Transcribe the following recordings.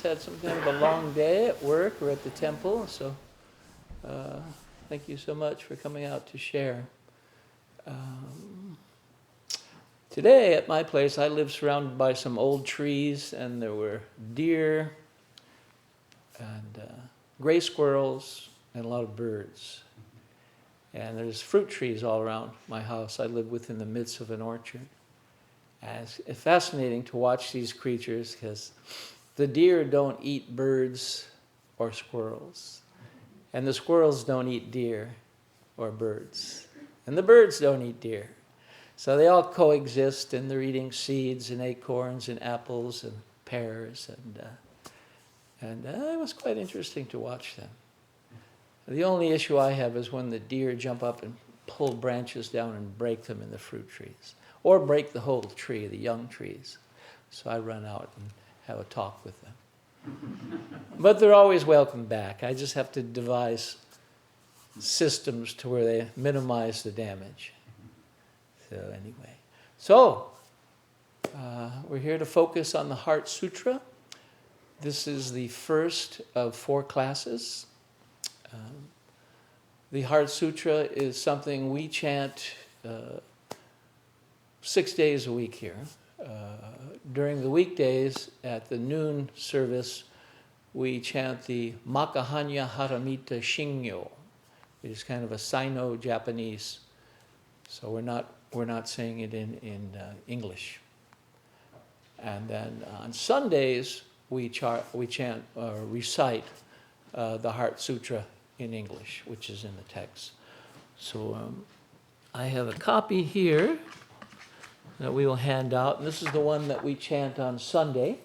just had some kind of a long day at work or at the temple, so thank you so much for coming out to share. Today at my place, I live surrounded by some old trees, and there were deer and gray squirrels and a lot of birds. And there's fruit trees all around my house. I live within the midst of an orchard. And it's fascinating to watch these creatures because the deer don't eat birds or squirrels. And the squirrels don't eat deer or birds. And the birds don't eat deer. So they all coexist, and they're eating seeds and acorns and apples and pears. And it was quite interesting to watch them. The only issue I have is when the deer jump up and pull branches down and break them in the fruit trees. Or break the whole tree, the young trees. So I run out and have a talk with them. But they're always welcome back. I just have to devise systems to where they minimize the damage. So anyway. So, we're here to focus on the Heart Sutra. This is the first of 4 classes. The Heart Sutra is something we chant 6 days a week here. During the weekdays at the noon service, we chant the Makahanya Haramita Shingyo, which is kind of a Sino-Japanese. So we're not saying it in English. And then on Sundays, we chant or recite the Heart Sutra in English, which is in the text. So I have a copy here that we will hand out, and this is the one that we chant on Sunday.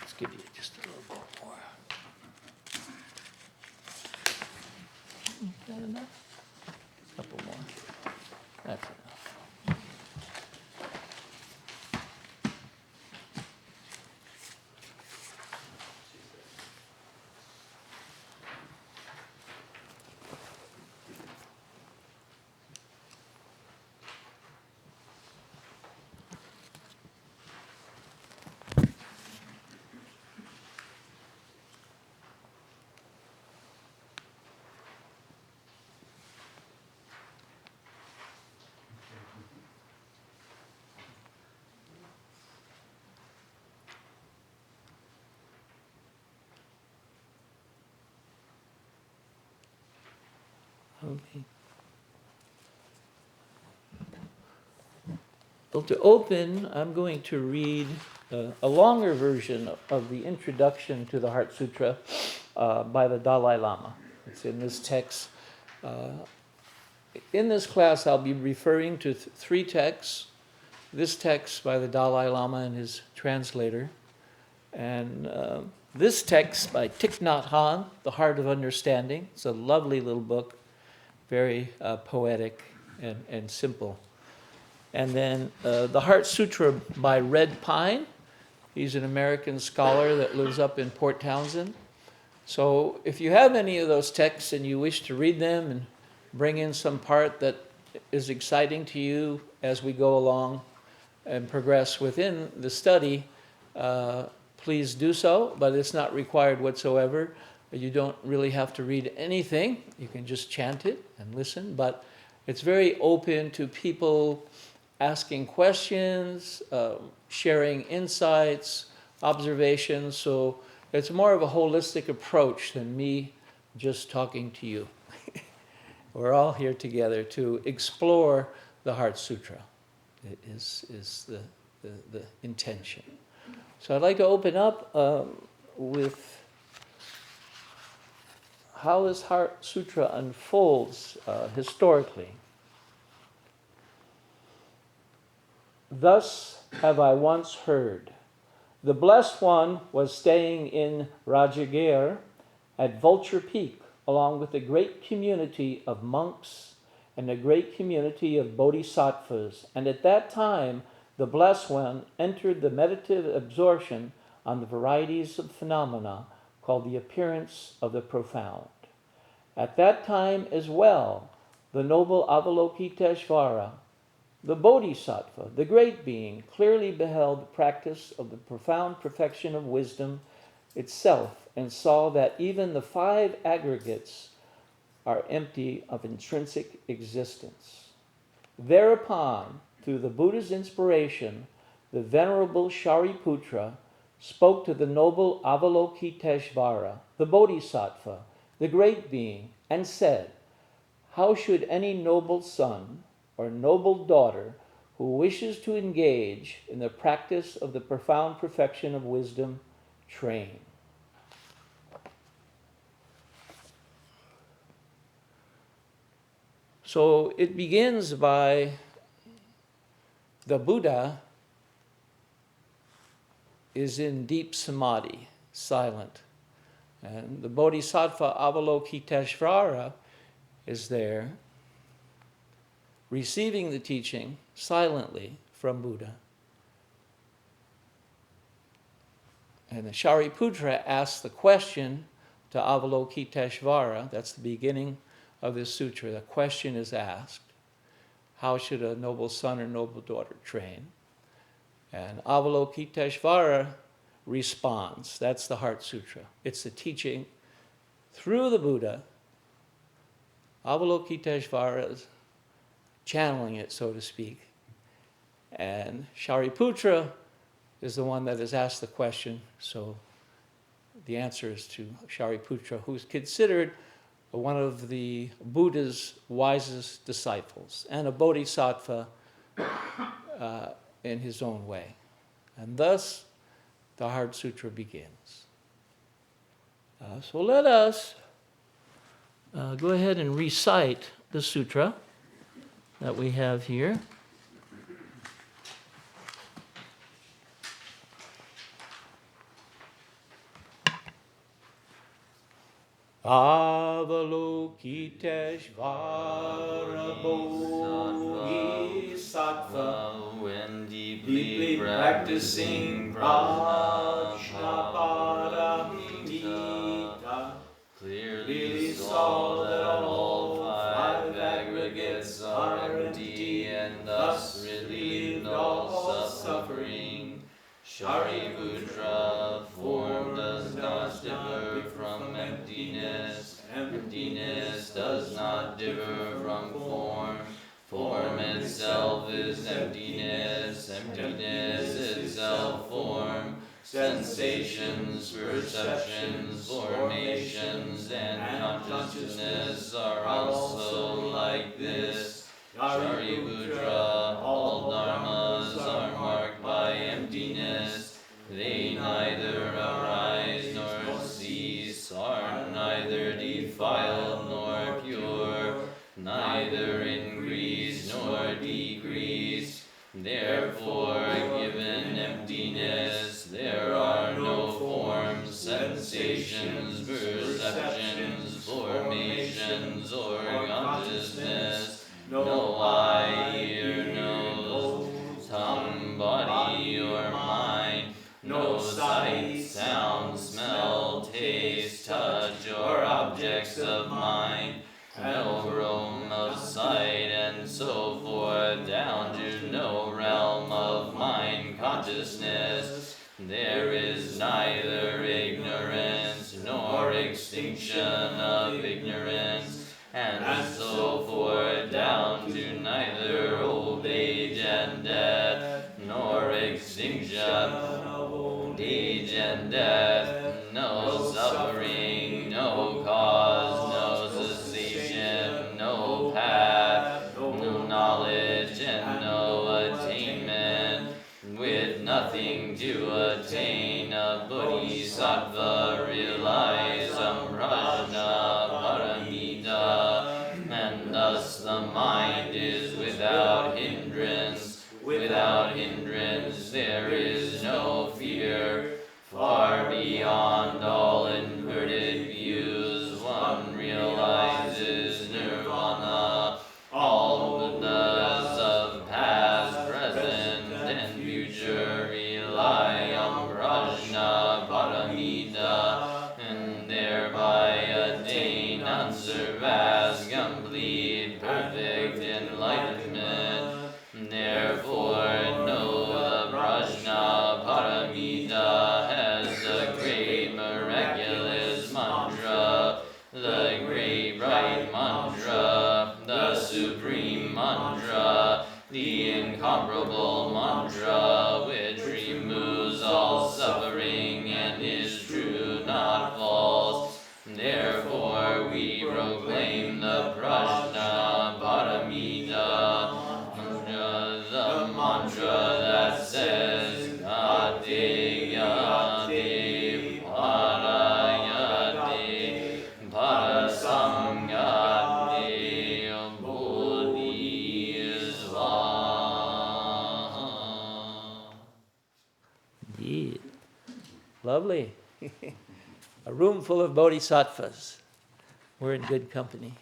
Let's give you just a little bit more. Is that enough? A couple more. That's enough. Okay. Well, to open, I'm going to read a longer version of the introduction to the Heart Sutra by the Dalai Lama. It's in this text. In this class, I'll be referring to 3 texts. This text by the Dalai Lama and his translator, and this text by Thich Nhat Hanh, The Heart of Understanding. It's a lovely little book, very poetic and simple. And then the Heart Sutra by Red Pine. He's an American scholar that lives up in Port Townsend. So if you have any of those texts and you wish to read them and bring in some part that is exciting to you as we go along and progress within the study, please do so, but it's not required whatsoever. You don't really have to read anything. You can just chant it and listen, but it's very open to people asking questions, sharing insights, observations. So it's more of a holistic approach than me just talking to you. We're all here together to explore the Heart Sutra. It is the intention. So I'd like to open up with how this Heart Sutra unfolds historically. Thus have I once heard. The Blessed One was staying in Rajagir at Vulture Peak, along with a great community of monks and a great community of bodhisattvas. And at that time, the Blessed One entered the meditative absorption on the varieties of phenomena called the appearance of the profound. At that time as well, the the noble Avalokiteshvara, the Bodhisattva, the great being, clearly beheld the practice of the profound perfection of wisdom itself and saw that even the five aggregates are empty of intrinsic existence. Thereupon, through the Buddha's inspiration, the Venerable Shariputra spoke to the noble Avalokiteshvara, the Bodhisattva, the great being, and said, "How should any noble son or noble daughter who wishes to engage in the practice of the profound perfection of wisdom train?" So it begins by the Buddha is in deep samadhi, silent. And the Bodhisattva Avalokiteshvara is there, receiving the teaching silently from Buddha. And the Shariputra asks the question to Avalokiteshvara, that's the beginning of this sutra. The question is asked, how should a noble son or noble daughter train? And Avalokiteshvara responds. That's the Heart Sutra. It's the teaching through the Buddha. Avalokiteshvara is channeling it, so to speak. And Shariputra is the one that has asked the question, so the answer is to Shariputra, who's considered one of the Buddha's wisest disciples and a bodhisattva in his own way. And thus, the Heart Sutra begins. So let us go ahead and recite the sutra that we have here. Avalokiteshvara Bodhisattva, when deeply practicing Prajnaparamita, clearly saw that all five aggregates are empty and thus relieved all suffering. Shariputra, form does not differ from emptiness. Emptiness does not differ from form. Form itself is emptiness. Emptiness itself form. Sensations, perceptions, formations, and consciousness are also like this. Shariputra, all dharmas are marked by emptiness. They neither arise nor cease, are neither defiled nor pure, neither increase nor decrease. Therefore, given emptiness, there are no forms, sensations, perceptions, formations, or consciousness. No eye, ear, nose, tongue, body, or mind. No sight, sound, smell, taste, touch, or objects of mind. No realm of sight, and so forth, down to no realm of mind consciousness. There is neither ignorance nor extinction of ignorance, and so forth, down to neither old age and death, nor extinction of old age and death, no suffering, no cause, no cessation, no path, no knowledge, and no attainment. With nothing to attain, a bodhisattva realize Paramita, and thus the mind is without hindrance. Without hindrance there is no fear. Far beyond all inverted views, one realizes nirvana. All Buddhas of past, present, and future rely on Prajnaparamita, and thereby attain unsurpassed, complete, perfect incomparable mantra which removes all suffering and is true, not false. Therefore we proclaim the Prajna Paramita mantra, the mantra that says Yate Yate Parayate Parasamyate Bodhisattva. Yeah. Lovely. A room full of bodhisattvas. We're in good company.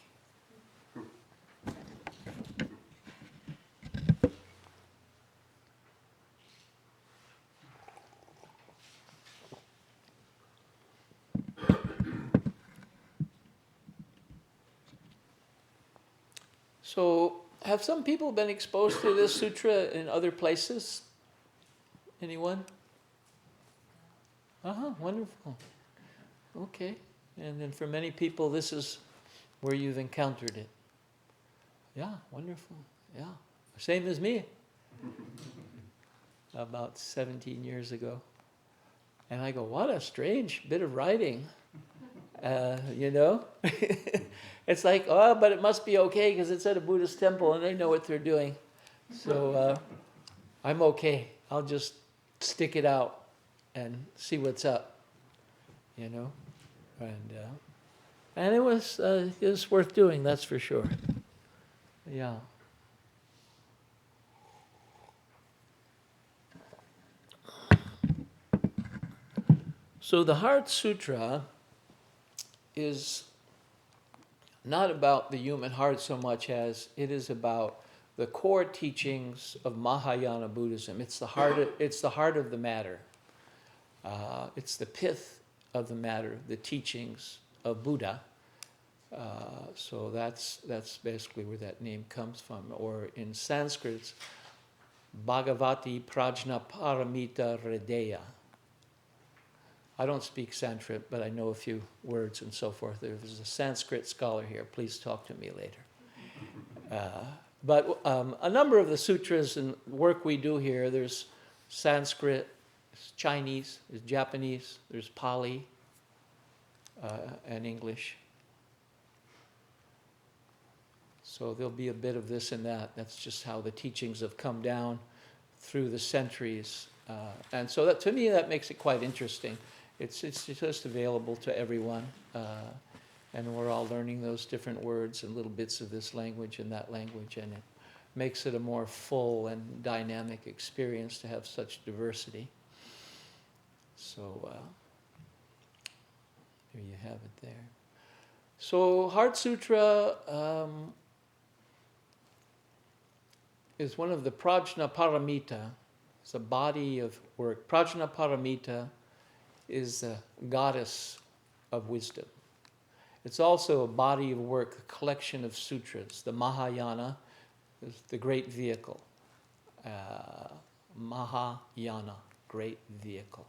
So, have some people been exposed to this sutra in other places? Anyone? Wonderful. Okay. And then for many people, this is where you've encountered it. Yeah, wonderful. Yeah. Same as me. About 17 years ago. And I go, what a strange bit of writing. You know? It's like, oh, but it must be okay because it's at a Buddhist temple and they know what they're doing. So I'm okay. I'll just stick it out and see what's up, you know? And it was worth doing, that's for sure. Yeah. So the Heart Sutra is not about the human heart so much as it is about the core teachings of Mahayana Buddhism. It's the heart of the matter. It's the pith of the matter, the teachings of Buddha. So that's basically where that name comes from. Or in Sanskrit, it's Bhagavati Prajna Paramita Hrideya. I don't speak Sanskrit, but I know a few words and so forth. If there's a Sanskrit scholar here, please talk to me later. But a number of the sutras and work we do here, there's Sanskrit, there's Chinese, there's Japanese, there's Pali, and English. So there'll be a bit of this and that. That's just how the teachings have come down through the centuries. And so that, to me, that makes it quite interesting. It's just available to everyone. And we're all learning those different words and little bits of this language and that language. And it makes it a more full and dynamic experience to have such diversity. So there you have it there. So Heart Sutra is one of the Prajna Paramita. It's a body of work. Prajna Paramita is the goddess of wisdom. It's also a body of work, a collection of sutras. The Mahayana is the great vehicle. Mahayana, great vehicle.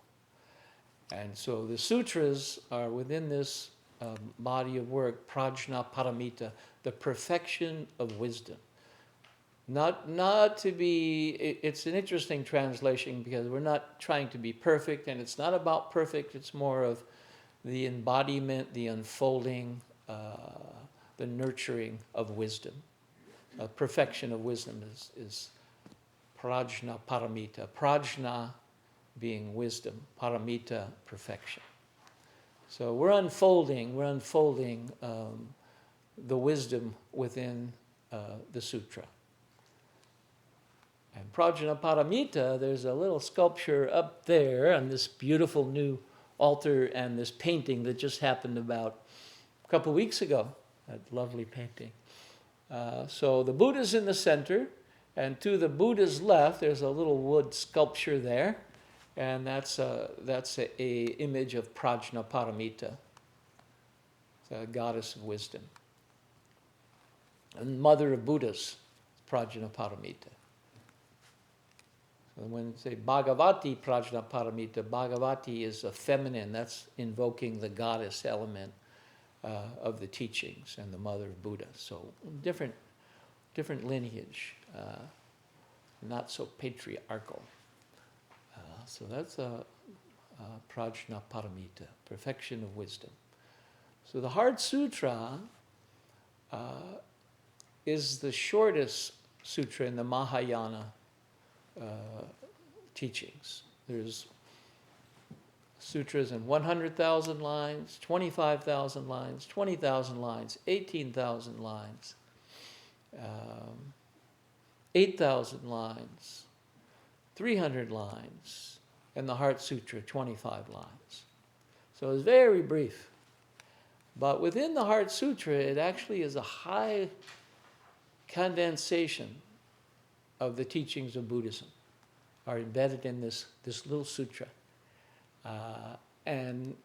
And so the sutras are within this body of work, Prajna Paramita, the perfection of wisdom. Not to be, it's an interesting translation because we're not trying to be perfect, and it's not about perfect, it's more of the embodiment, the unfolding, the nurturing of wisdom. Perfection of wisdom is Prajna Paramita. Prajna being wisdom, Paramita, perfection. So we're unfolding the wisdom within the sutra. And Prajna Paramita, there's a little sculpture up there on this beautiful new altar and this painting that just happened about a couple weeks ago, that lovely painting. So the Buddha's in the center, and to the Buddha's left, there's a little wood sculpture there, and that's a image of Prajna Paramita, the goddess of wisdom. And mother of Buddhas, Prajna Paramita. So when you say Bhagavati Prajna Paramita, Bhagavati is a feminine, that's invoking the goddess element of the teachings and the mother of Buddha. So different lineage. not so patriarchal. So that's a prajnaparamita, perfection of wisdom. So the Heart Sutra is the shortest sutra in the Mahayana teachings. There's sutras in 100,000 lines, 25,000 lines, 20,000 lines, 18,000 lines, 8,000 lines, 300 lines, and the Heart Sutra, 25 lines. So it's very brief. But within the Heart Sutra, it actually is a high condensation of the teachings of Buddhism are embedded in this little sutra. And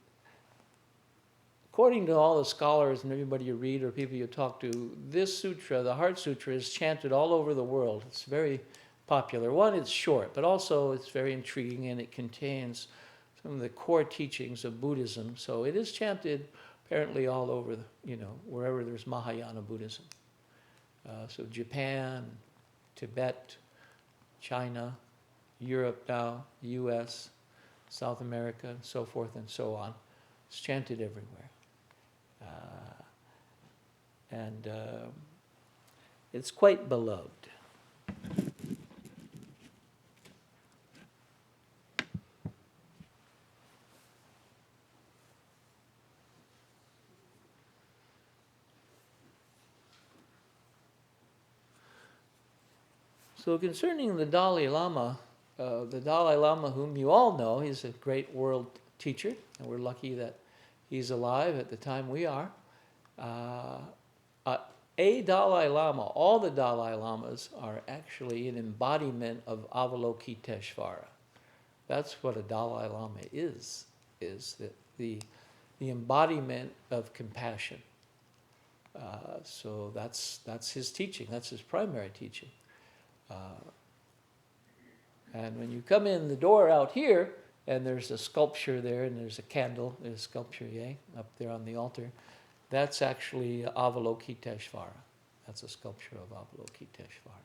according to all the scholars and everybody you read or people you talk to, this sutra, the Heart Sutra, is chanted all over the world. It's very popular. One, it's short, but also it's very intriguing, and it contains some of the core teachings of Buddhism. So it is chanted apparently all over, wherever there's Mahayana Buddhism. So Japan, Tibet, China, Europe now, US, South America, and so forth and so on. It's chanted everywhere. And it's quite beloved. So concerning the Dalai Lama, whom you all know, he's a great world teacher, and we're lucky that he's alive at the time we are. A Dalai Lama, all the Dalai Lamas are actually an embodiment of Avalokiteshvara. That's what a Dalai Lama is the embodiment of compassion. So that's his teaching, that's his primary teaching. And when you come in the door out here, and there's a sculpture there, and there's a candle, there's a sculpture, up there on the altar, that's actually Avalokiteshvara. That's a sculpture of Avalokiteshvara.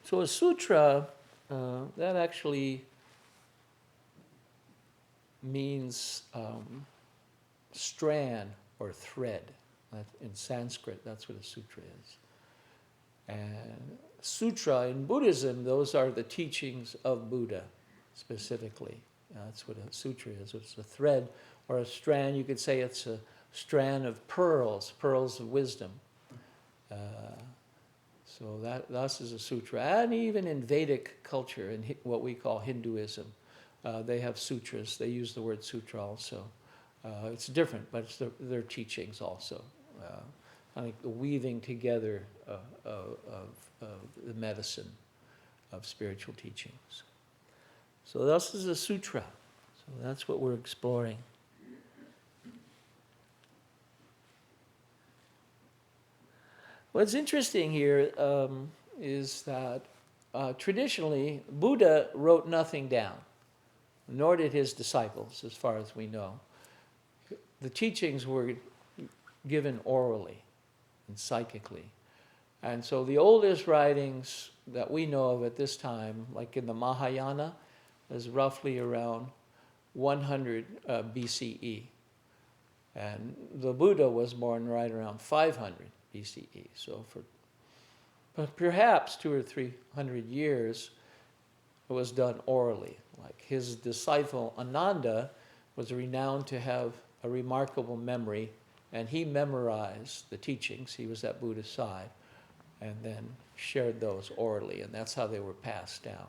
So a sutra, that actually means strand or thread. In Sanskrit, that's what a sutra is. And sutra in Buddhism, those are the teachings of Buddha specifically. That's what a sutra is. It's a thread or a strand. You could say it's a strand of pearls of wisdom. So that thus is a sutra. And even in Vedic culture, in what we call Hinduism, they have sutras. They use the word sutra also. It's different, but it's their teachings also. I think the weaving together of the medicine of spiritual teachings. So this is a sutra. So that's what we're exploring. What's interesting here is that traditionally Buddha wrote nothing down, nor did his disciples, as far as we know. The teachings were given orally and psychically. And so the oldest writings that we know of at this time, like in the Mahayana, is roughly around 100 BCE. And the Buddha was born right around 500 BCE. So for perhaps 200 or 300 years, it was done orally. Like his disciple Ananda was renowned to have a remarkable memory, and he memorized the teachings. He was at Buddha's side, and then shared those orally, and that's how they were passed down.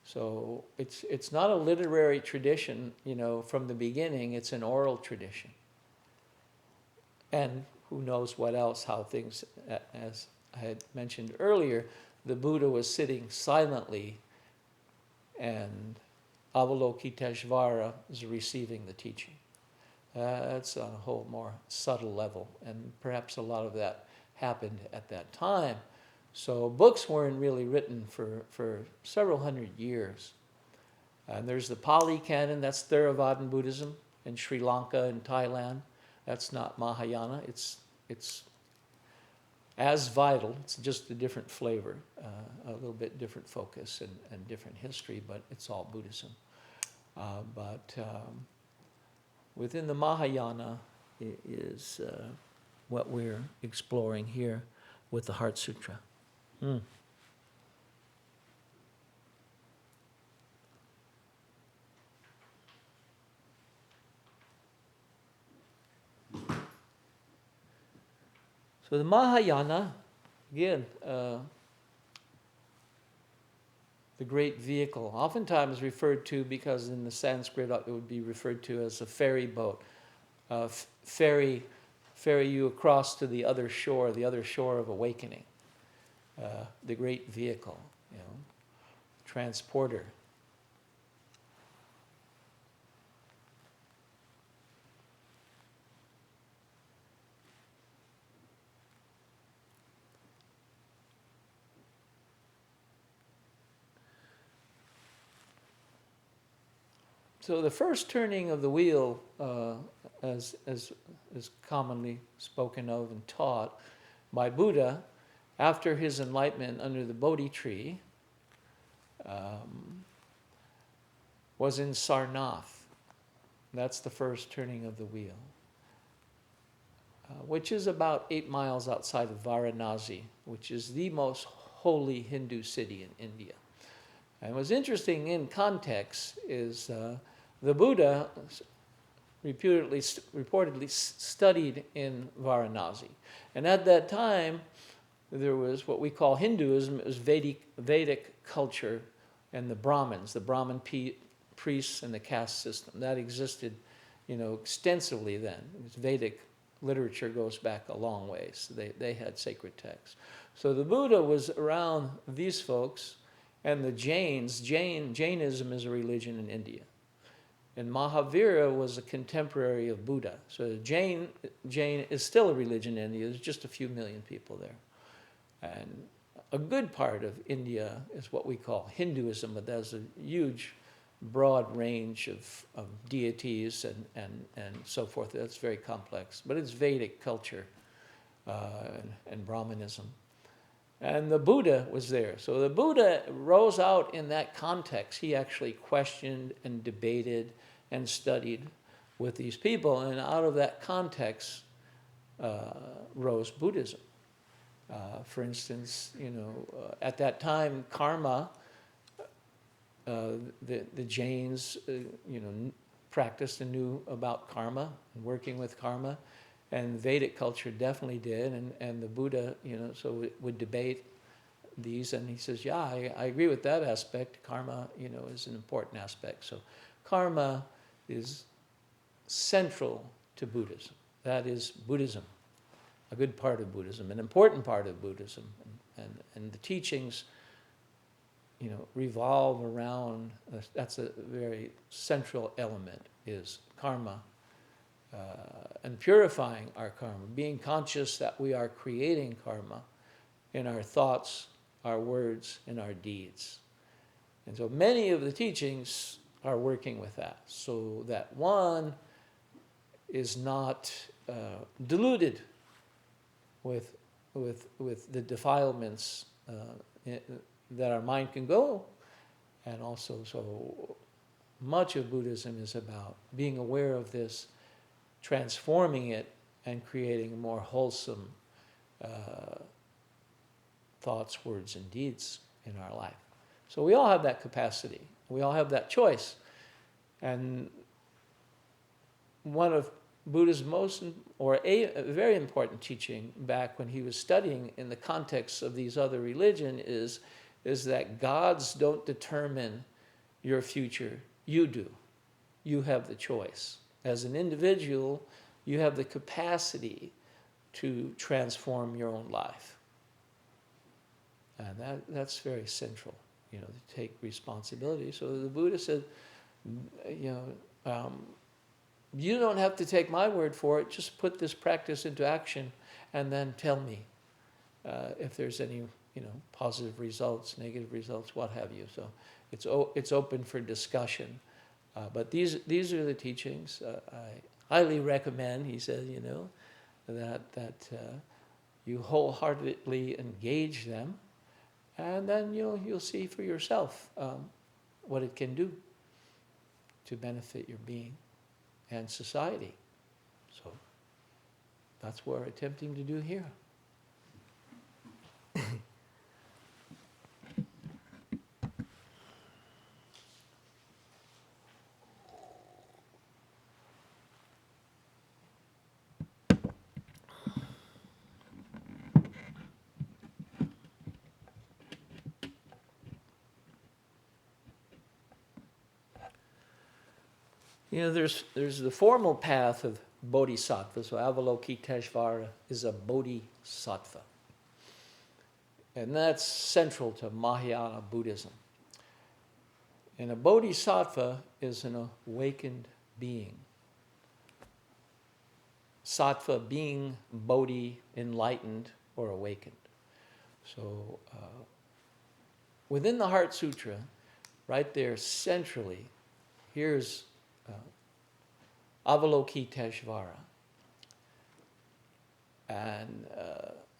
So it's not a literary tradition, from the beginning. It's an oral tradition. And who knows what else, how things, as I had mentioned earlier, the Buddha was sitting silently, and Avalokiteshvara is receiving the teaching. That's on a whole more subtle level, and perhaps a lot of that happened at that time. So books weren't really written for several hundred years. And there's the Pali Canon, that's Theravadan Buddhism in Sri Lanka and Thailand. That's not Mahayana. It's as vital. It's just a different flavor, a little bit different focus and different history, but it's all Buddhism. But within the Mahayana is what we're exploring here with the Heart Sutra. So the Mahayana, again, the great vehicle, oftentimes referred to, because in the Sanskrit it would be referred to as a ferry boat. Ferry you across to the other shore of awakening. The great vehicle, transporter. So the first turning of the wheel, as is commonly spoken of and taught by Buddha, after his enlightenment under the Bodhi tree, was in Sarnath. That's the first turning of the wheel, which is about 8 miles outside of Varanasi, which is the most holy Hindu city in India. And what's interesting in context is the Buddha reportedly studied in Varanasi. And at that time, there was what we call Hinduism. It was Vedic culture and the Brahmins, the Brahmin priests and the caste system. That existed, extensively then. Vedic literature goes back a long ways. They had sacred texts. So the Buddha was around these folks, and the Jains. Jainism is a religion in India. And Mahavira was a contemporary of Buddha. So Jain is still a religion in India. There's just a few million people there. And a good part of India is what we call Hinduism, but there's a huge, broad range of deities and so forth. That's very complex. But it's Vedic culture and Brahmanism. And the Buddha was there. So the Buddha rose out in that context. He actually questioned and debated and studied with these people. And out of that context rose Buddhism. For instance, at that time, karma, the Jains, practiced and knew about karma and working with karma. And Vedic culture definitely did, and the Buddha, so would debate these, and he says, yeah, I agree with that aspect. Karma, is an important aspect. So karma is central to Buddhism. That is Buddhism, a good part of Buddhism, an important part of Buddhism. And the teachings, revolve around, that's a very central element, is karma. And purifying our karma, being conscious that we are creating karma in our thoughts, our words, and our deeds. And so many of the teachings are working with that, so that one is not deluded with the defilements that our mind can go. And also, so much of Buddhism is about being aware of this, transforming it, and creating more wholesome thoughts, words, and deeds in our life. So we all have that capacity. We all have that choice. And one of Buddha's a very important teaching back when he was studying in the context of these other religions is that gods don't determine your future. You do. You have the choice. As an individual, you have the capacity to transform your own life. And that's very central, to take responsibility. So the Buddha said, you don't have to take my word for it. Just put this practice into action and then tell me if there's any, positive results, negative results, what have you. So it's open for discussion. But these are the teachings. I highly recommend, he says, that you wholeheartedly engage them, and then you'll see for yourself what it can do to benefit your being and society. So that's what we're attempting to do here. There's the formal path of Bodhisattva. So Avalokiteshvara is a Bodhisattva. And that's central to Mahayana Buddhism. And a Bodhisattva is an awakened being. Sattva being Bodhi, enlightened or awakened. So within the Heart Sutra, right there centrally, here's Avalokiteshvara. And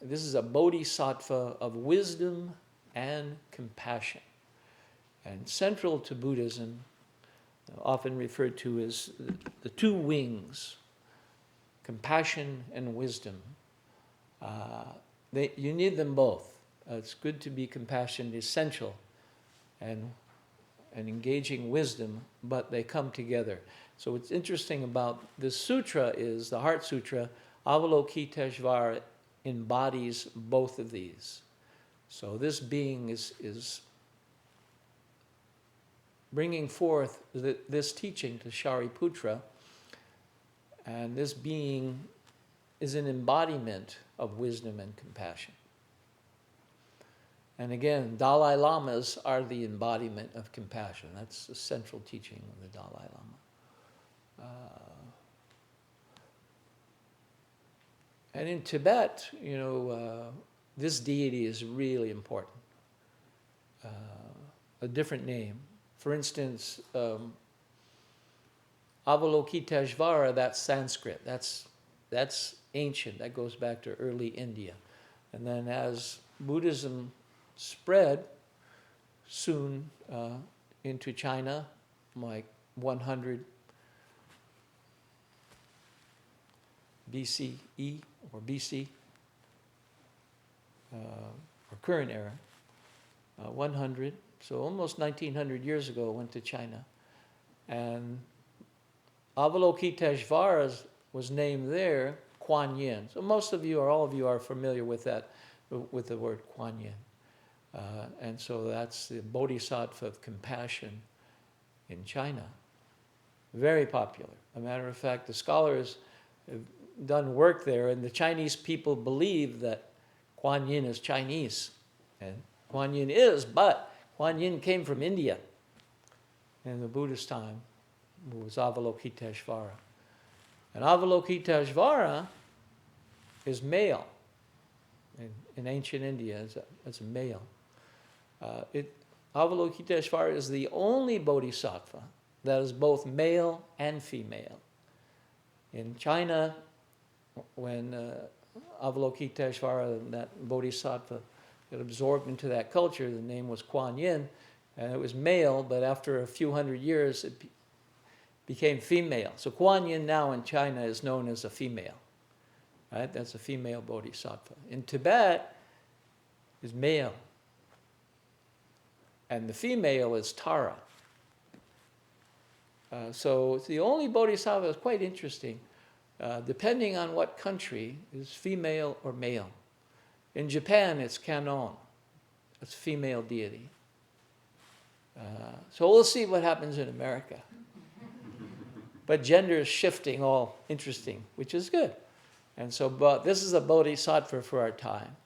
this is a bodhisattva of wisdom and compassion. And central to Buddhism, often referred to as the two wings, compassion and wisdom. You need them both. It's good to be compassionate, essential, and engaging wisdom, but they come together. So what's interesting about this sutra is, the Heart Sutra, Avalokiteshvara embodies both of these. So this being is bringing forth this teaching to Shariputra, and this being is an embodiment of wisdom and compassion. And again, Dalai Lamas are the embodiment of compassion. That's the central teaching of the Dalai Lama. And in Tibet, this deity is really important. A different name. For instance, Avalokiteshvara, that's Sanskrit. That's ancient. That goes back to early India. And then as Buddhism spread soon into China, like 100 BCE or BC, or current era, 100, so almost 1900 years ago, went to China. And Avalokiteshvara was named there Kuan Yin. So most of you, or all of you, are familiar with that, with the word Kuan Yin. And so that's the Bodhisattva of compassion in China. Very popular. As a matter of fact, the scholars have done work there, and the Chinese people believe that Kuan Yin is Chinese. And Kuan Yin is, but Kuan Yin came from India in the Buddhist time. It was Avalokiteshvara. And Avalokiteshvara is male. In ancient India, it's a male. Avalokiteshvara is the only bodhisattva that is both male and female. In China, when Avalokiteshvara, that bodhisattva, got absorbed into that culture, the name was Kuan Yin, and it was male, but after a few hundred years, it became female. So Kuan Yin now in China is known as a female. Right? That's a female bodhisattva. In Tibet, is male. And the female is Tara. So it's the only bodhisattva. Is quite interesting. Depending on what country, is female or male. In Japan, it's Kannon. It's a female deity. So we'll see what happens in America. But gender is shifting, all interesting, which is good. And so, but this is a bodhisattva for our time.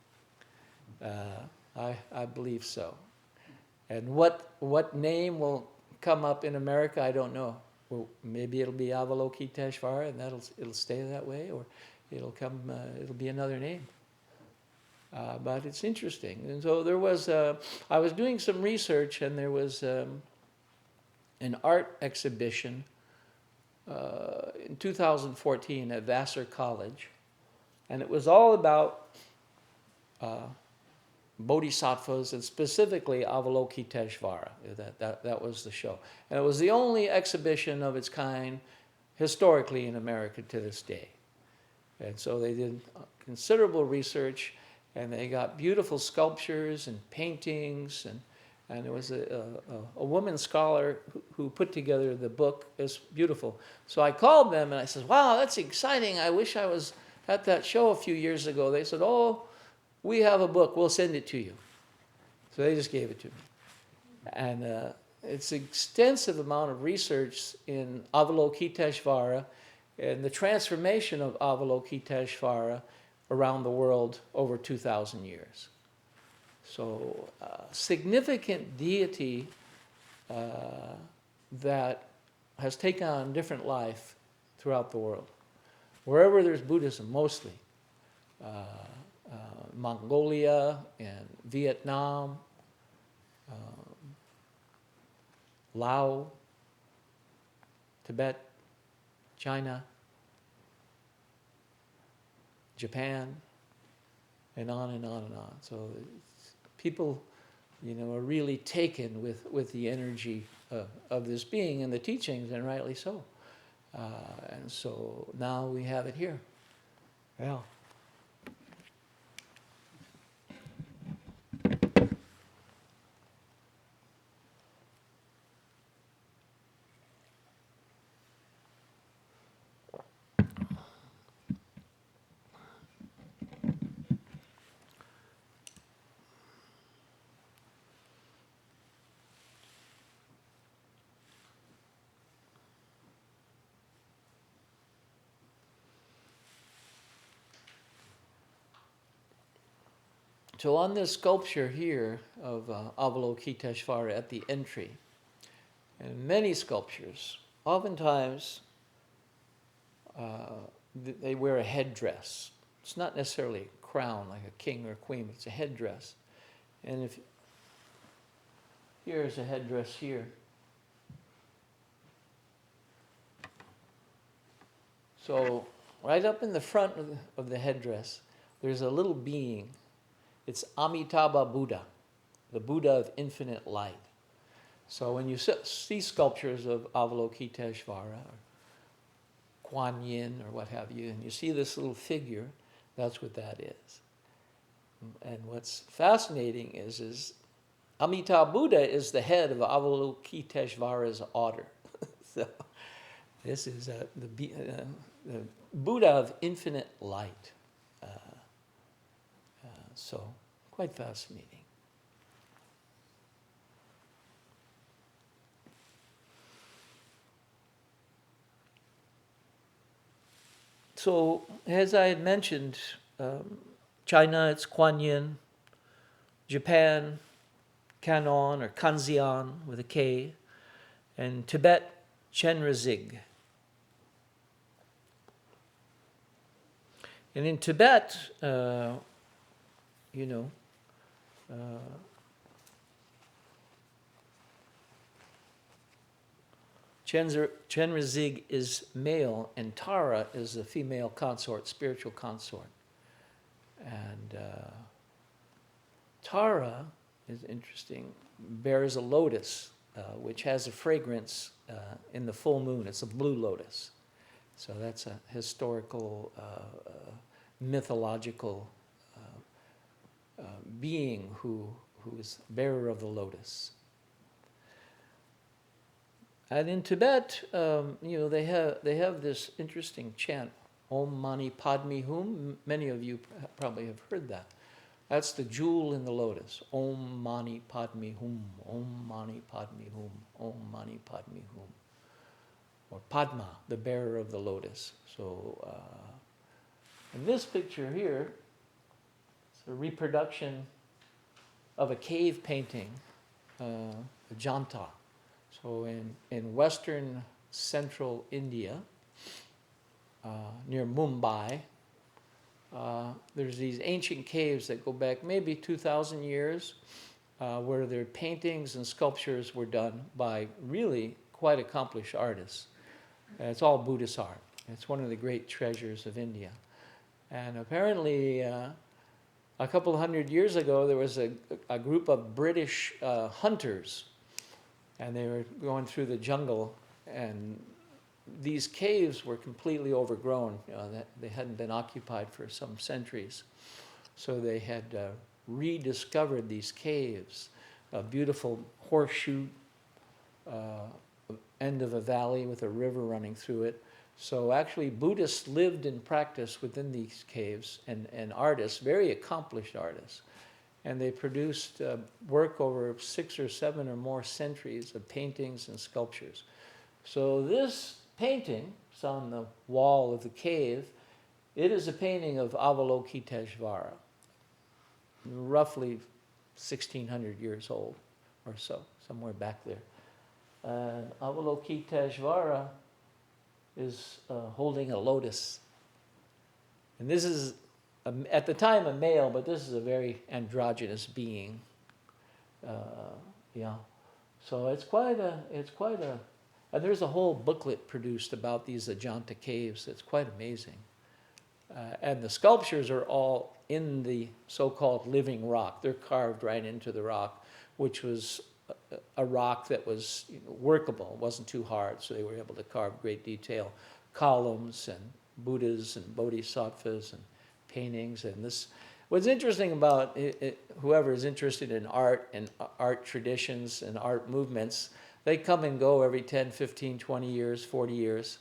I believe so. And what name will come up in America, I don't know. Well, maybe it'll be Avalokiteshvara, and it'll stay that way, or it'll be another name. But it's interesting. And so there was, I was doing some research, and there was an art exhibition in 2014 at Vassar College. And it was all about Bodhisattvas, and specifically Avalokiteshvara. That was the show. And it was the only exhibition of its kind historically in America to this day. And so they did considerable research, and they got beautiful sculptures and paintings, and there was a woman scholar who put together the book. It's beautiful. So I called them and I said, wow, that's exciting. I wish I was at that show a few years ago. They said, oh, we have a book. We'll send it to you. So they just gave it to me. And it's an extensive amount of research in Avalokiteshvara and the transformation of Avalokiteshvara around the world over 2,000 years. So significant deity that has taken on different life throughout the world. Wherever there's Buddhism, mostly. Mongolia and Vietnam, Laos, Tibet, China, Japan, and on and on and on. So people, are really taken with the energy of this being and the teachings, and rightly so. And so now we have it here. Yeah. So on this sculpture here of Avalokiteshvara at the entry, and many sculptures, oftentimes they wear a headdress. It's not necessarily a crown like a king or queen, but it's a headdress. And if here's a headdress here. So right up in the front of the headdress, there's a little being. It's Amitabha Buddha, the Buddha of infinite light. So when you see sculptures of Avalokiteshvara, or Kuan Yin, or what have you, and you see this little figure, that's what that is. And what's fascinating is Amitabha Buddha is the head of Avalokiteshvara's order. So this is the Buddha of infinite light. So quite fascinating. So as I had mentioned, China, it's Kuan Yin. Japan, Kannon or Kanzian with a K. And Tibet, Chenrezig. And in Tibet, Chenrezig is male, and Tara is the female consort, spiritual consort. And Tara is interesting, bears a lotus, which has a fragrance in the full moon. It's a blue lotus. So that's a historical, mythological being who is bearer of the lotus. And in Tibet, they have this interesting chant, Om Mani Padme Hum. Many of you probably have heard that. That's the jewel in the lotus. Om Mani Padme Hum, Om Mani Padme Hum, Om Mani Padme Hum. Or Padma, the bearer of the lotus. So in this picture here, it's a reproduction of a cave painting, Ajanta. So in western central India, near Mumbai, there's these ancient caves that go back maybe 2,000 years, where their paintings and sculptures were done by really quite accomplished artists. It's all Buddhist art. It's one of the great treasures of India. And apparently, a couple hundred years ago, there was a group of British hunters, and they were going through the jungle, and these caves were completely overgrown. They hadn't been occupied for some centuries. So they had rediscovered these caves, a beautiful horseshoe end of a valley with a river running through it. So actually Buddhists lived and practiced within these caves, and artists, very accomplished artists. And they produced work over 6 or 7 or more centuries of paintings and sculptures. So this painting, it's on the wall of the cave, it is a painting of Avalokiteshvara, roughly 1,600 years old or so, somewhere back there. Avalokiteshvara is holding a lotus. And this is, at the time, a male, but this is a very androgynous being. Yeah. So it's quite a, and there's a whole booklet produced about these Ajanta caves. It's quite amazing. And the sculptures are all in the so-called living rock. They're carved right into the rock, which was a rock that was workable. It wasn't too hard, so they were able to carve great detail. Columns and Buddhas and Bodhisattvas and paintings. And this, what's interesting about whoever is interested in art and art traditions and art movements, they come and go every 10, 15, 20 years, 40 years.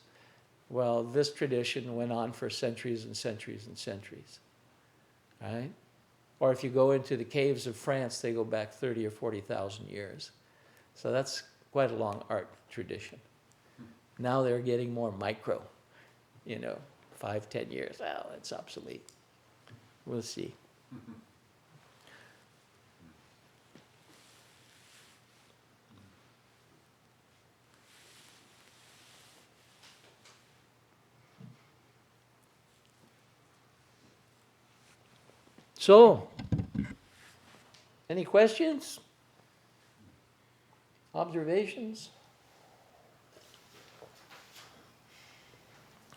Well, this tradition went on for centuries and centuries and centuries, right? Or if you go into the caves of France, they go back 30 or 40,000 years. So that's quite a long art tradition. Now they're getting more micro, 5, 10 years. Well, it's obsolete. We'll see. So, any questions? Observations?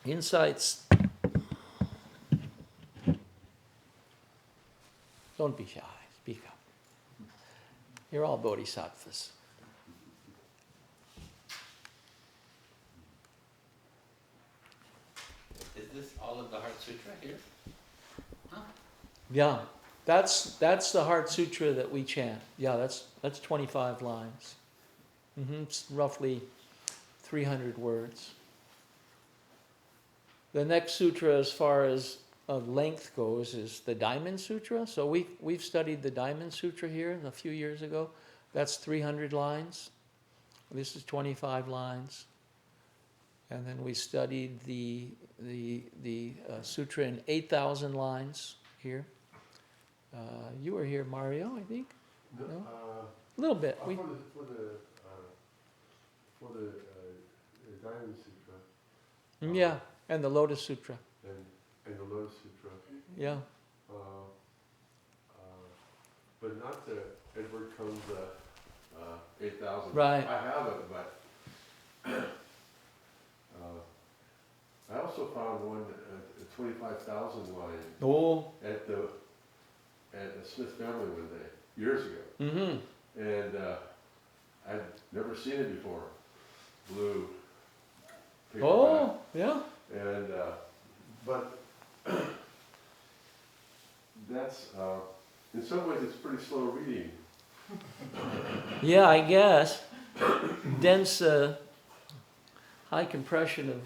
Insights? Don't be shy. Speak up. You're all bodhisattvas. Is this all of the Heart Sutra here? Huh? Yeah, that's the Heart Sutra that we chant. Yeah, that's 25 lines. It's roughly 300 words. The next sutra, as far as length goes, is the Diamond Sutra. So we've studied the Diamond Sutra here a few years ago. That's 300 lines. This is 25 lines. And then we studied the sutra in 8,000 lines here. You were here, Mario, I think. No? A little bit. For the Diamond Sutra. Yeah, and the Lotus Sutra. And the Lotus Sutra. Yeah. But not the Edward Combs 8,000. Right. I have it, but I also found one at 25,000 line Oh. at the Smith family one day years ago, Mm-hmm. and I'd never seen it before. Blue. paperback. Oh, yeah. And but that's in some ways it's pretty slow reading. Yeah, I guess. Dense, high compression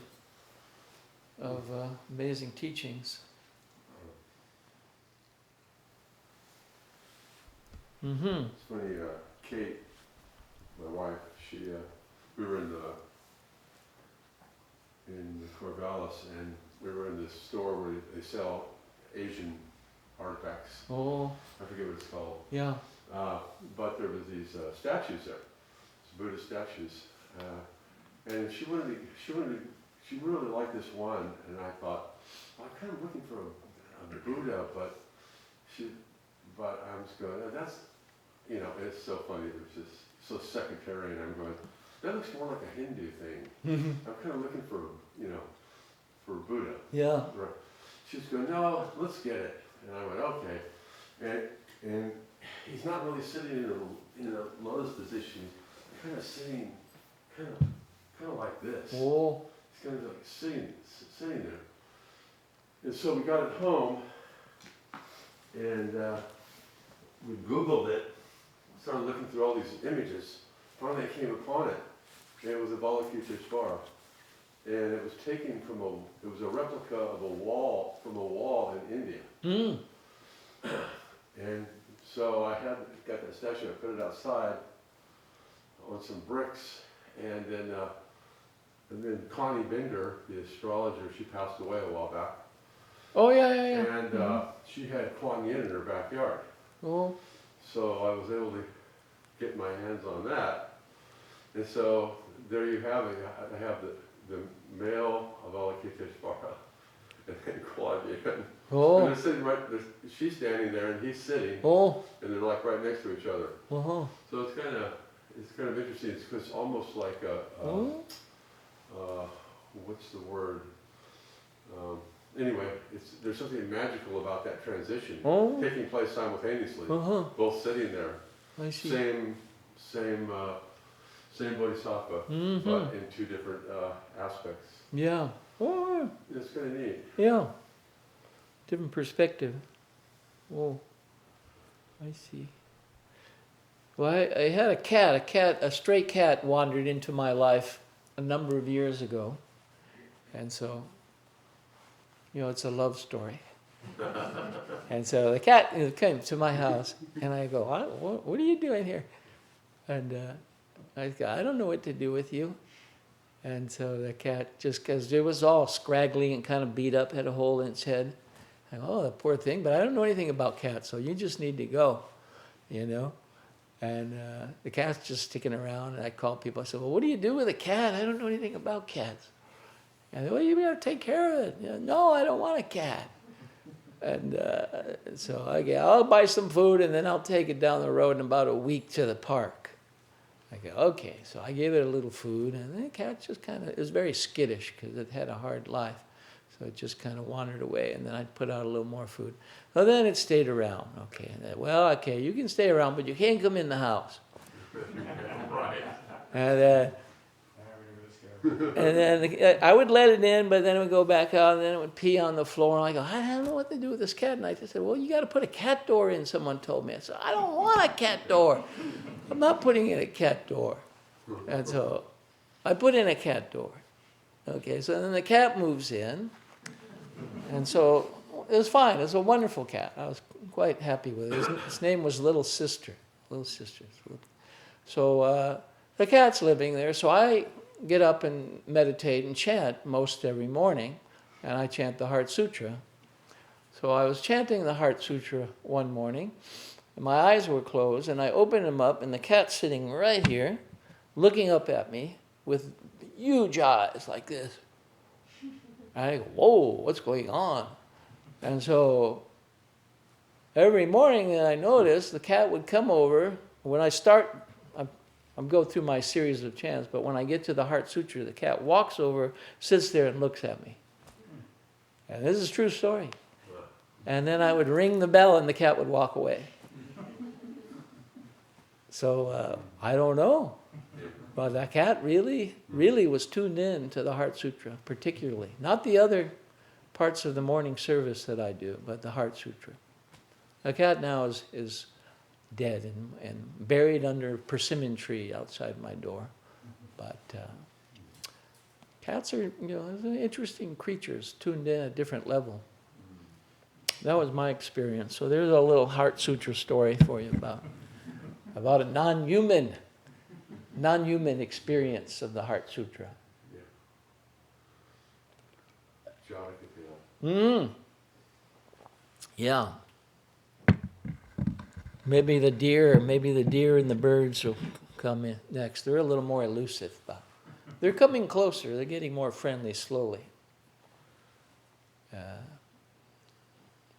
of amazing teachings. Mm-hmm. It's funny, Kate, my wife, we were in Corvallis, and we were in this store where they sell Asian artifacts. Oh, I forget what it's called. yeah. But there was these statues there, these Buddhist statues, and she really liked this one, and I thought, well, I'm kind of looking for a Buddha, but I'm just going, that's, you know, it's so funny, it's just so sectarian. I'm going, that looks more like a Hindu thing. I'm kind of looking for, you know, for Buddha. Yeah. Right. She's going, no, let's get it. And I went, okay. And he's not really sitting in a lotus position. He's kind of sitting, kind of like this. Oh. He's kind of like sitting there. And so we got it home, and we Googled it, started looking through all these images. Finally, I came upon it. And it was Avalokiteshvara. And it was taken from it was a replica of a wall in India. Mm. And so I got that statue, I put it outside on some bricks, and then Connie Bender, the astrologer, she passed away a while back. Oh, yeah. And she had Kuan Yin in her backyard. Oh. So I was able to get my hands on that. And so there you have it. I have the male Avalokiteshvara and then Kuan Yin. Oh. And they're sitting she's standing there and he's sitting. Oh. And they're like right next to each other. Uh-huh. So it's kind of interesting. It's almost like what's the word? Anyway, there's something magical about that transition taking place simultaneously. Uh-huh. Both sitting there. I see. Same Bodhisattva, Mm-hmm. but in two different aspects. Yeah. Oh. It's kind of neat. Yeah. Different perspective. Oh. I see. Well, I had a stray cat wandered into my life a number of years ago. And so, you know, it's a love story. And so the cat came to my house, and I go, what are you doing here? And I go, I don't know what to do with you. And so the cat, just because it was all scraggly and kind of beat up, had a hole in its head. I go, oh, the poor thing, but I don't know anything about cats, so you just need to go, you know. And the cat's just sticking around, and I call people. I said, well, what do you do with a cat? I don't know anything about cats. And well, you got to take care of it. You know, no, I don't want a cat. And so I'll buy some food, and then I'll take it down the road in about a week to the park. I go, okay. So I gave it a little food, and the cat just it was very skittish because it had a hard life. So it just kind of wandered away, and then I'd put out a little more food. So then it stayed around. Okay, and then, well, okay, you can stay around, but you can't come in the house. Right. And then I would let it in, but then it would go back out, and then it would pee on the floor. And I go, I don't know what to do with this cat. And I just said, well, you got to put a cat door in, someone told me. I said, I don't want a cat door. I'm not putting in a cat door. And so I put in a cat door. Okay, so then the cat moves in. And so it was fine. It was a wonderful cat. I was quite happy with it. His name was Little Sister. Little Sister. So the cat's living there. So I get up and meditate and chant most every morning. And I chant the Heart Sutra. So I was chanting the Heart Sutra one morning. And my eyes were closed. And I opened them up. And the cat's sitting right here, looking up at me with huge eyes like this. And I go, whoa, what's going on? And so every morning that I noticed, the cat would come over. When I start, I'm go through my series of chants, but when I get to the Heart Sutra, the cat walks over, sits there and looks at me. And this is a true story. And then I would ring the bell and the cat would walk away. So I don't know. But that cat really was tuned in to the Heart Sutra, particularly. Not the other parts of the morning service that I do, but the Heart Sutra. The cat now is dead and buried under a persimmon tree outside my door. But cats are, interesting creatures, tuned in at a different level. That was my experience. So there's a little Heart Sutra story for you about a non-human experience of the Heart Sutra. Yeah. Maybe the deer and the birds will come in next. They're a little more elusive, but they're coming closer. They're getting more friendly slowly.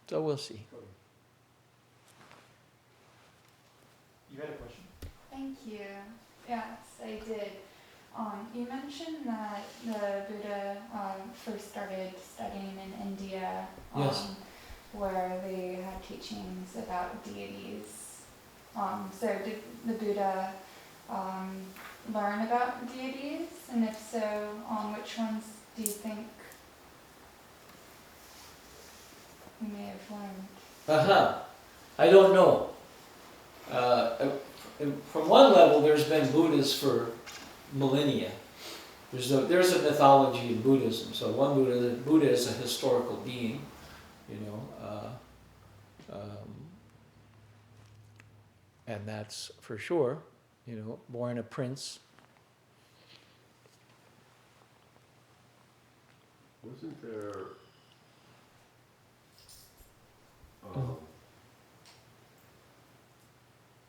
So we'll see. Kogi. You had a question? Thank you. Yes, I did. You mentioned that the Buddha first started studying in India, Yes. where they had teachings about deities. So did the Buddha learn about deities? And if so, which ones do you think he may have learned? I don't know. From one level, there's been Buddhas for millennia. There's a mythology in Buddhism. So one Buddha is a historical being, and that's for sure. Born a prince. Wasn't there,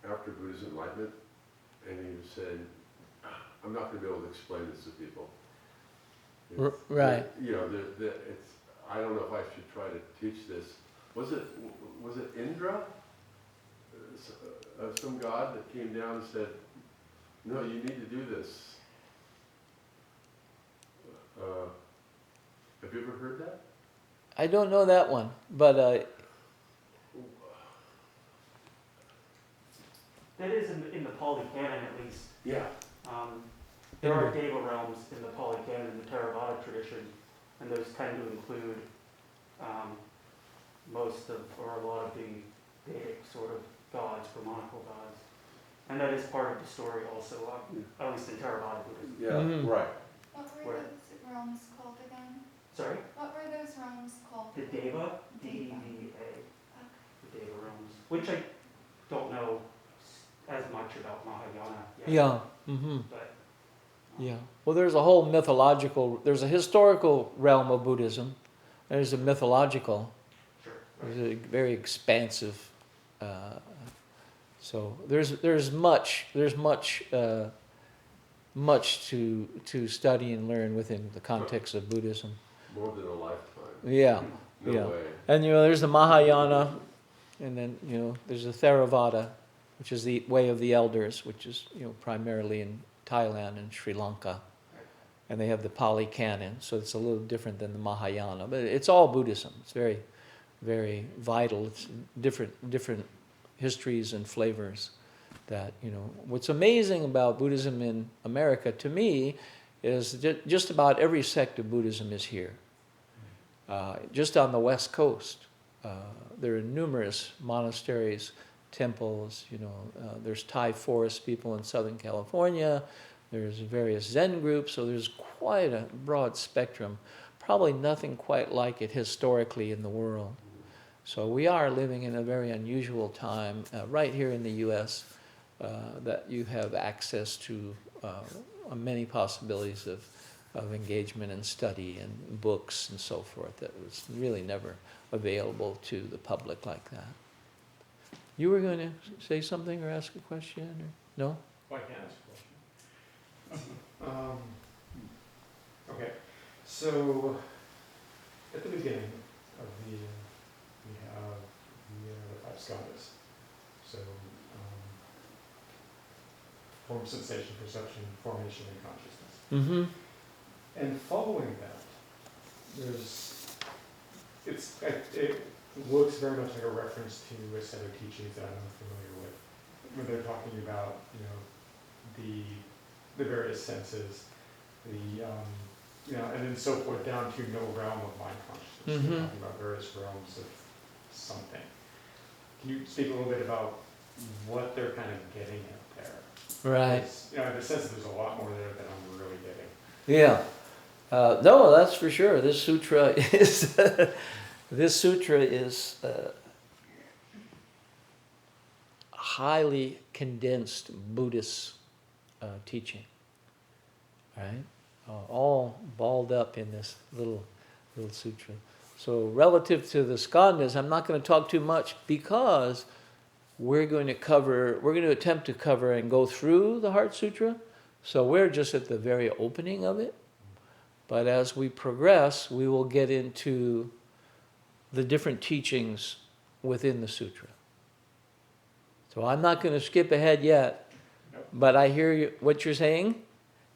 after Buddha's enlightenment, and he said, I'm not going to be able to explain this to people. Right. It's, I don't know if I should try to teach this. Was it Indra? Some god that came down and said, no, you need to do this. Have you ever heard that? I don't know that one, but That is in the Pali Canon at least. Yeah. There are Deva realms in the Pali Canon, the Theravada tradition, and those tend to include most of, or a lot of the Vedic sort of gods, Brahmanical gods. And that is part of the story also, at least in Theravada Buddhism. Yeah, right. What were Where? those realms called again? Sorry? What were those realms called? The Deva, D-E-V-A, the Deva realms, which I don't know as much about Mahayana yet. yeah. Mm-hmm. But, Yeah. Well, there's a historical realm of Buddhism. There's a mythological. sure. There's Right. a very expansive. So there's much to study and learn within the context of Buddhism. More than a lifetime. Yeah. No Yeah. way. And there's the Mahayana, and then there's the Theravada, which is the way of the elders, which is primarily in Thailand and Sri Lanka, and they have the Pali Canon, so it's a little different than the Mahayana, but it's all Buddhism. It's very, very vital. It's different histories and flavors. That what's amazing about Buddhism in America to me is just about every sect of Buddhism is here. Just on the West Coast, there are numerous monasteries, temples. There's Thai forest people in Southern California. There's various Zen groups. So there's quite a broad spectrum. Probably nothing quite like it historically in the world. So we are living in a very unusual time right here in the U.S. That you have access to many possibilities of engagement and study and books and so forth that was really never available to the public like that. You were going to say something or ask a question? Or no? Well, I can ask a question. Okay, so at the beginning of we have the 5 skandhas. So form, sensation, perception, formation, and consciousness. Mm-hmm. And following that, it looks very much like a reference to a set of teachings that I'm familiar with, when they're talking about the various senses, and then so forth down to no realm of mind consciousness. Mm-hmm. We're talking about various realms of something. Can you speak a little bit about what they're kind of getting at there? Right. In the sense that there's a lot more there than I'm really getting. Yeah. No, that's for sure. This sutra is highly condensed Buddhist teaching, right? All balled up in this little sutra. So relative to the skandhas, I'm not going to talk too much because we're going to attempt to cover and go through the Heart Sutra. So we're just at the very opening of it. But as we progress, we will get into the different teachings within the sutra. So I'm not going to skip ahead yet, but I hear you, what you're saying,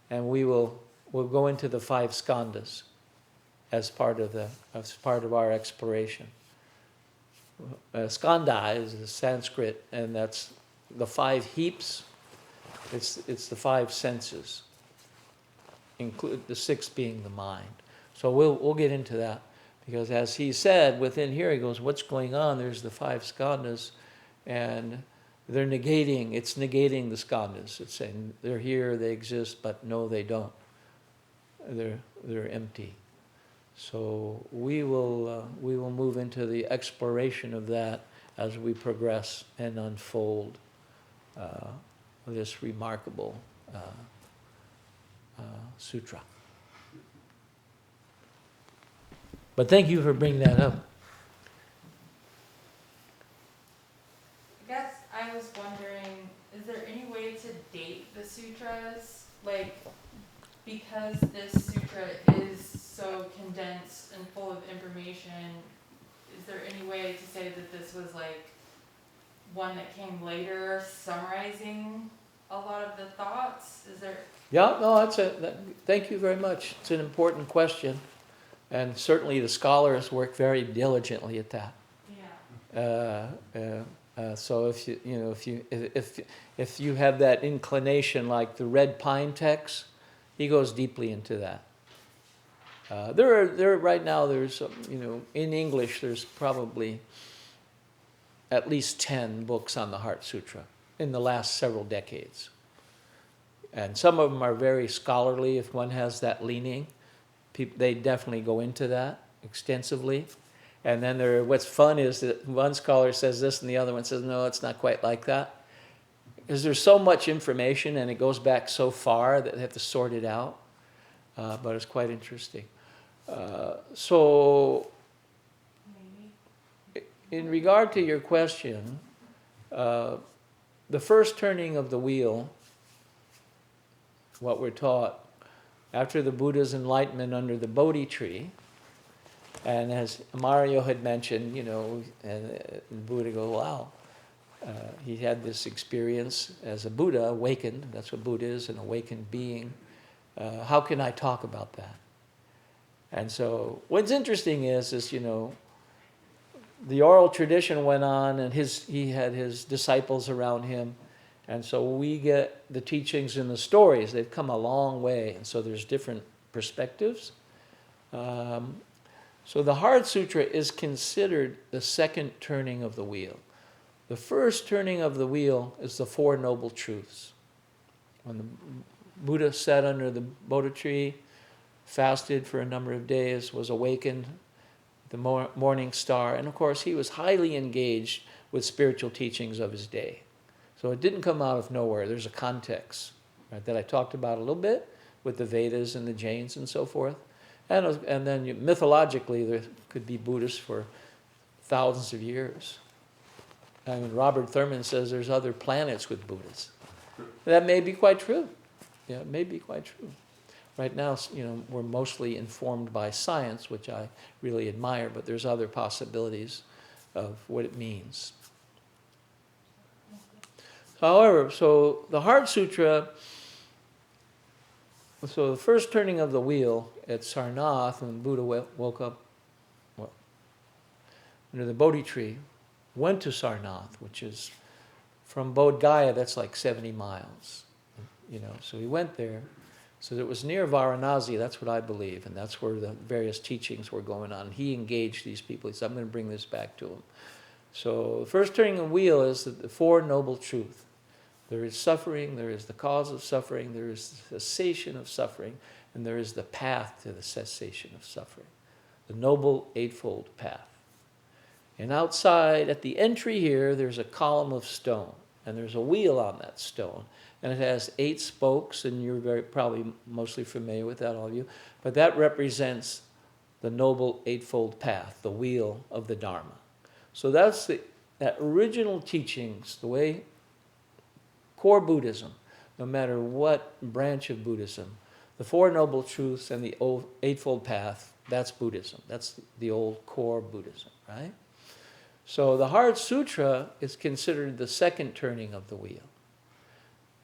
and we'll go into the 5 skandhas as part of our exploration. Skandha is the Sanskrit, and that's the 5 heaps. It's the 5 senses, include the 6th being the mind. So we'll get into that, because as he said within here, he goes, what's going on? There's the 5 skandhas, and they're negating. It's negating the skandhas. It's saying they're here, they exist, but no, they don't. They're empty. So we will move into the exploration of that as we progress and unfold this remarkable sutra. But thank you for bringing that up. I guess I was wondering, is there any way to date the sutras? Like, because this sutra is so condensed and full of information, is there any way to say that this was like one that came later, summarizing a lot of the thoughts? Is there? Yeah, no, thank you very much. It's an important question, and certainly the scholars work very diligently at that. Yeah. So if you have that inclination, like the Red Pine text, he goes deeply into that. Right now there's in English there's probably at least 10 books on the Heart Sutra in the last several decades, and some of them are very scholarly. If one has that leaning, they definitely go into that extensively. And then what's fun is that one scholar says this and the other one says, no, it's not quite like that. Because there's so much information and it goes back so far that they have to sort it out. But it's quite interesting. So in regard to your question, the first turning of the wheel, what we're taught, after the Buddha's enlightenment under the Bodhi tree, and as Mario had mentioned, and the Buddha goes, wow, he had this experience as a Buddha, awakened. That's what Buddha is, an awakened being. How can I talk about that? And so what's interesting is the oral tradition went on, and he had his disciples around him. And so we get the teachings in the stories. They've come a long way, and so there's different perspectives. So the Heart Sutra is considered the second turning of the wheel. The first turning of the wheel is the 4 Noble Truths. When the Buddha sat under the Bodhi tree, fasted for a number of days, was awakened, the morning star, and of course he was highly engaged with spiritual teachings of his day. So it didn't come out of nowhere. There's a context, right, that I talked about a little bit with the Vedas and the Jains and so forth. And then mythologically, there could be Buddhists for thousands of years. I mean, Robert Thurman says there's other planets with Buddhists. That may be quite true. Yeah, it may be quite true. Right now, we're mostly informed by science, which I really admire, but there's other possibilities of what it means. However, so the Heart Sutra, so the first turning of the wheel at Sarnath, when Buddha woke up under the Bodhi tree, went to Sarnath, which is from Bodh Gaya, that's like 70 miles. So he went there. So it was near Varanasi, that's what I believe, and that's where the various teachings were going on. He engaged these people. He said, I'm going to bring this back to him. So the first turning of the wheel is the 4 Noble Truths. There is suffering, there is the cause of suffering, there is the cessation of suffering, and there is the path to the cessation of suffering. The Noble Eightfold Path. And outside, at the entry here, there's a column of stone, and there's a wheel on that stone. And it has 8 spokes, and you're probably mostly familiar with that, all of you. But that represents the Noble Eightfold Path, the wheel of the Dharma. So that's that original teachings, the way core Buddhism, no matter what branch of Buddhism, the 4 Noble Truths and the Eightfold Path That's Buddhism. That's the old core Buddhism, right? So the Heart Sutra is considered the second turning of the wheel,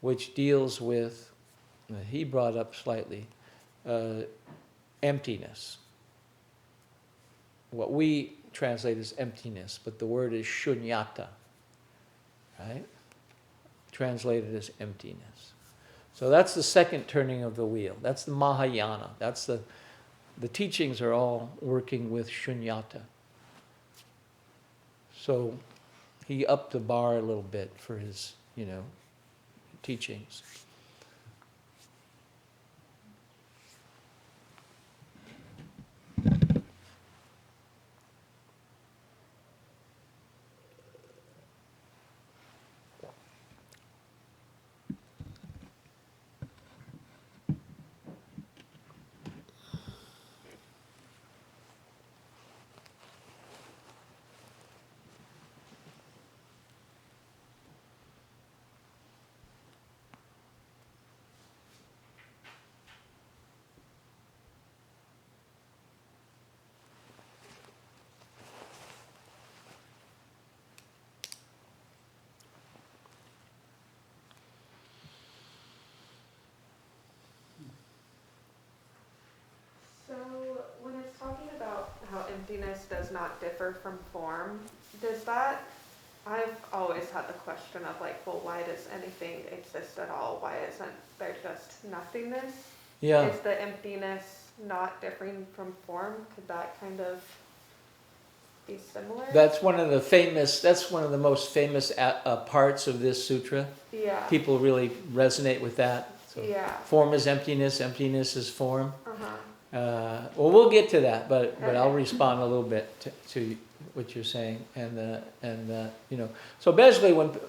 which deals with, he brought up slightly, emptiness. What we translate as emptiness, but the word is shunyata, right? Translated as emptiness. So that's the second turning of the wheel. That's the Mahayana. That's the teachings are all working with shunyata. So he upped the bar a little bit for his, teachings. So when it's talking about how emptiness does not differ from form, does that, I've always had the question of like, well, why does anything exist at all? Why isn't there just nothingness? Yeah. Is the emptiness not differing from form? Could that kind of be similar? That's one of the most famous parts of this sutra. Yeah. People really resonate with that. So Yeah. form is emptiness, emptiness is form. Uh-huh. Well, we'll get to that, but I'll Okay. respond a little bit to what you're saying, So basically, when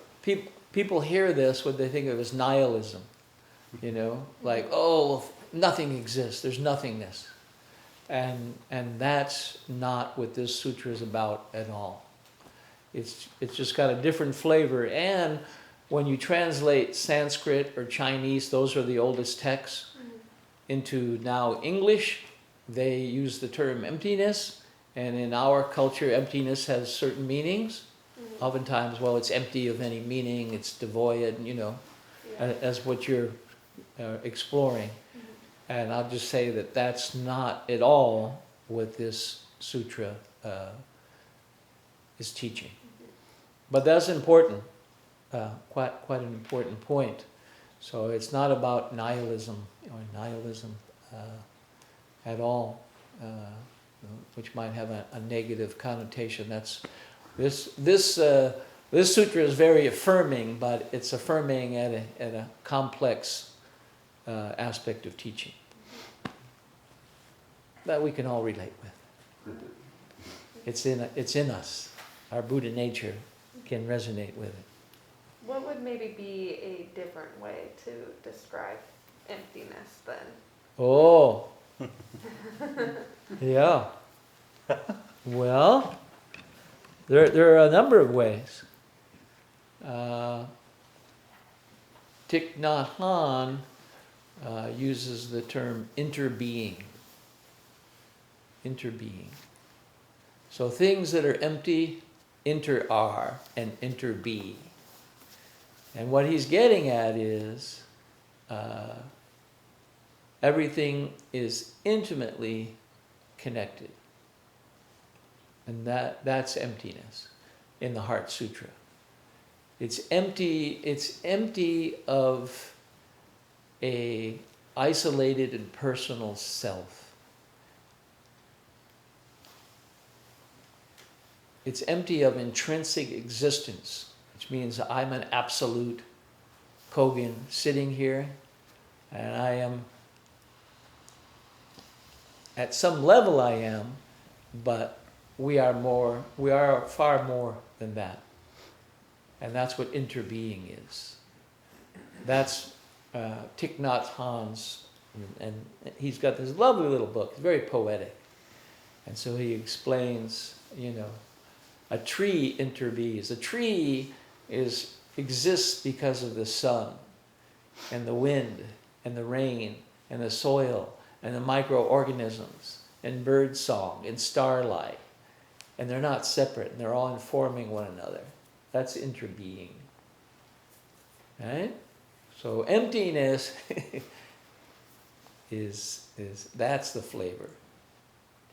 people hear this, what they think of is nihilism, like, oh, well, nothing exists, there's nothingness, and that's not what this sutra is about at all. It's just got a different flavor, and when you translate Sanskrit or Chinese, those are the oldest texts, into now English, they use the term emptiness, and in our culture, emptiness has certain meanings. Oftentimes, well, it's empty of any meaning, it's devoid, as what you're exploring. And I'll just say that that's not at all what this sutra is teaching. But that's important, quite an important point. So it's not about nihilism at all, which might have a negative connotation. This sutra is very affirming, but it's affirming at a complex aspect of teaching that we can all relate with. It's in us. Our Buddha nature can resonate with it. What would maybe be a different way to describe emptiness then? Oh, yeah. Well, there are a number of ways. Thich Nhat Hanh uses the term interbeing. Interbeing. So things that are empty, inter-are, and inter-be. And what he's getting at is everything is intimately connected. And that's emptiness in the Heart Sutra. It's empty of a isolated and personal self. It's empty of intrinsic existence, which means I'm an absolute Kogen sitting here, and I am, at some level I am, but we are far more than that. And that's what interbeing is. That's Thich Nhat Hanh's, and he's got this lovely little book, very poetic. And so he explains, a tree interbees. A tree exists because of the sun, and the wind, and the rain, and the soil, and the microorganisms, and bird song and starlight. And they're not separate, and they're all informing one another. That's interbeing. Right? So emptiness is that's the flavor.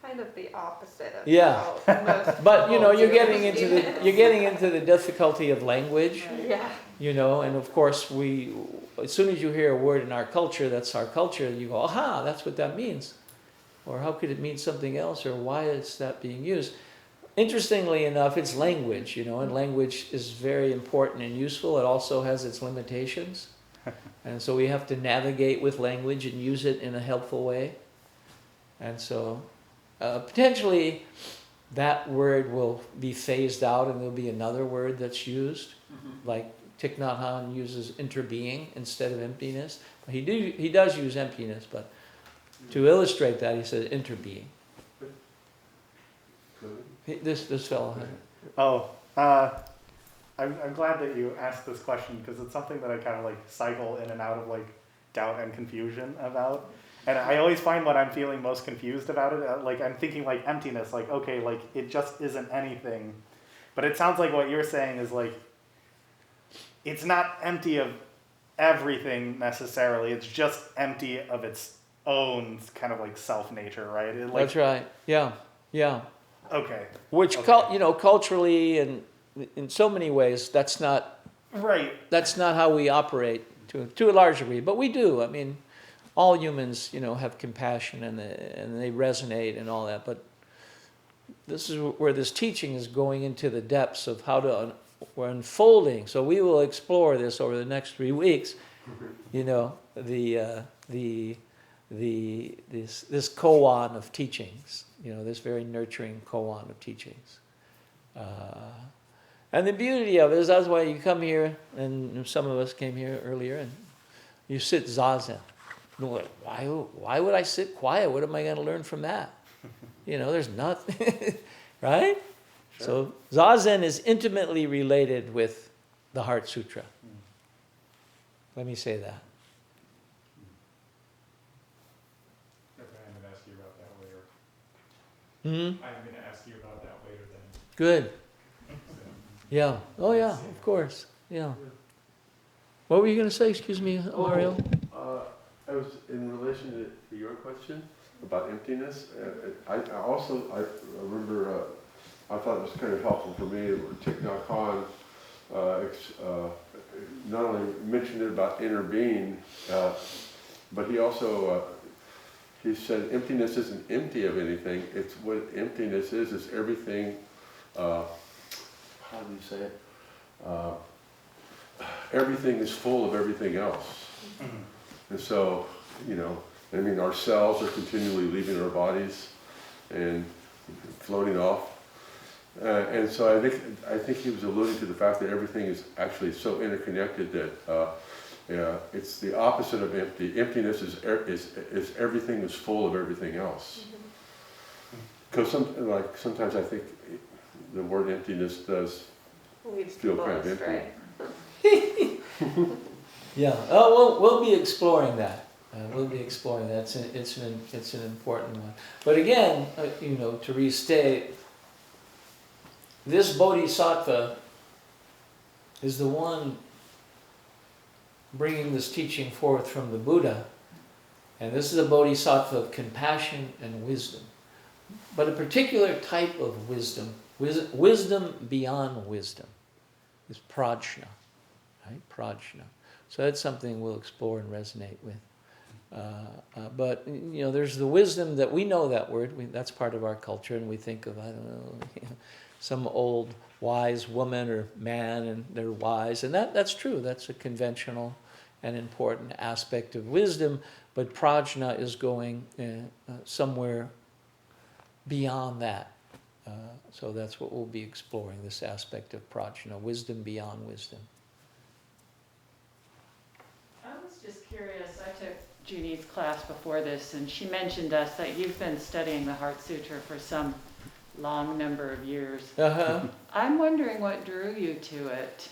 Kind of the opposite of Yeah. how most But you know, people you're do getting into it. you're getting into the difficulty of language. Yeah. You know, and of course as soon as you hear a word in our culture, that's our culture, you go, aha, that's what that means. Or how could it mean something else? Or why is that being used? Interestingly enough, it's language, you know, and language is very important and useful. It also has its limitations. And so we have to navigate with language and use it in a helpful way. And so potentially that word will be phased out and there'll be another word that's used. Like Thich Nhat Hanh uses interbeing instead of emptiness. He does use emptiness, but to illustrate that, he says interbeing. This fellow. Oh, I'm glad that you asked this question because it's something that I kind of like cycle in and out of like doubt and confusion about. And I always find when I'm feeling most confused about it, like I'm thinking like emptiness, like, okay, like it just isn't anything. But it sounds like what you're saying is like, it's not empty of everything necessarily. It's just empty of its own kind of like self-nature, right? That's right. Yeah. Yeah. Okay. Which, Okay. you know, culturally and in so many ways, that's not Right. That's not how we operate to a large degree, but we do. I mean, all humans, you know, have compassion and they resonate and all that. But this is where this teaching is going into the depths of how to we're unfolding. So we will explore this over the next 3 weeks. You know, this koan of teachings. You know, this very nurturing koan of teachings. And the beauty of it is that's why you come here, and some of us came here earlier, and you sit zazen. You're like, why would I sit quiet? What am I going to learn from that? You know, there's nothing, right? Sure. So zazen is intimately related with the Heart Sutra. Let me say that. Okay, I'm going to ask you about that later. Hmm? I'm going to ask you about that later then. Good. So, Yeah. Oh, yeah, of course. Yeah. What were you going to say? Excuse me, Mario? I was in relation to your question about emptiness. I remember I thought it was kind of helpful for me. Thich Nhat Hanh not only mentioned it about inner being, but he also he said emptiness isn't empty of anything. It's what emptiness is everything. How do you say it? Everything is full of everything else. And so, you know, I mean, our cells are continually leaving our bodies and floating off. And so I think he was alluding to the fact that everything is actually so interconnected that it's the opposite of empty. Emptiness is everything is full of everything else. Because sometimes I think the word emptiness does Leads feel people kind of astray. empty. Yeah. Oh, we'll be exploring that. We'll be exploring that. It's an important one. But again, you know, to restate, this Bodhisattva is the one bringing this teaching forth from the Buddha. And this is a Bodhisattva of compassion and wisdom. But a particular type of wisdom, wisdom beyond wisdom, is prajna. Right? Prajna. So that's something we'll explore and resonate with. But, you know, there's the wisdom that we know that word. That's part of our culture, and we think of, I don't know, some old wise woman or man, and they're wise. And that's true. That's a conventional and important aspect of wisdom. But prajna is going somewhere beyond that. So that's what we'll be exploring, this aspect of prajna, wisdom beyond wisdom. I was just curious, I took Judy's class before this, and she mentioned us that you've been studying the Heart Sutra for some long number of years. Uh-huh. I'm wondering what drew you to it.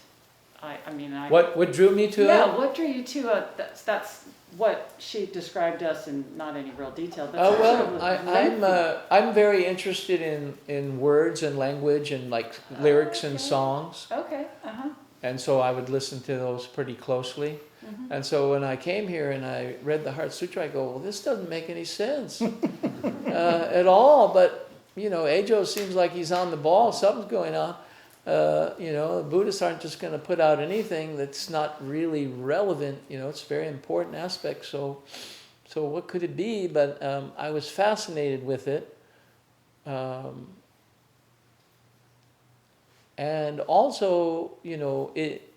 I mean, What drew me to it? Yeah, what drew you to it? That's what she described to us in not any real detail, but Oh, sort well, of lengthy. I'm very interested in words and language and like lyrics and Okay. songs. Okay, uh-huh. And so I would listen to those pretty closely. Mhm. And so when I came here and I read the Heart Sutra, I go, well, this doesn't make any sense at all. But, you know, Ajo seems like he's on the ball. Something's going on. You know, the Buddhists aren't just going to put out anything that's not really relevant. You know, it's a very important aspect. So what could it be? But I was fascinated with it. And also, you know, it